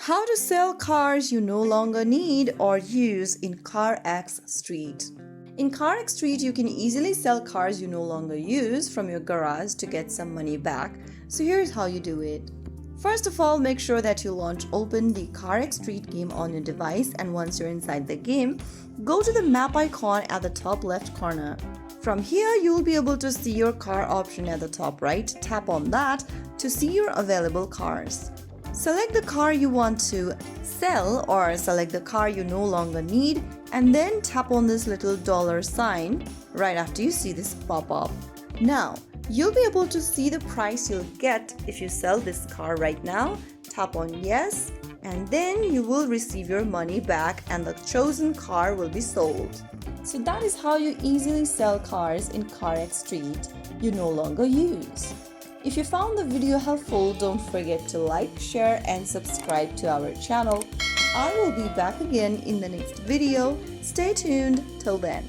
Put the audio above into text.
How to sell cars you no longer need or use in CarX Street. In CarX Street, you can easily sell cars you no longer use from your garage to get some money back. So here's how you do it. First of all, make sure that you open the CarX Street game on your device, and once you're inside the game, go to the map icon at the top left corner. From here, you'll be able to see your car option at the top right. Tap on that to see your available cars. Select the car you want to sell or select the car you no longer need, and then tap on this little dollar sign right after you see this pop up. Now, you'll be able to see the price you'll get if you sell this car right now. Tap on yes, and then you will receive your money back and the chosen car will be sold. So that is how you easily sell cars in CarX Street you no longer use. If you found the video helpful, don't forget to like, share and subscribe to our channel. I will be back again in the next video. Stay tuned till then.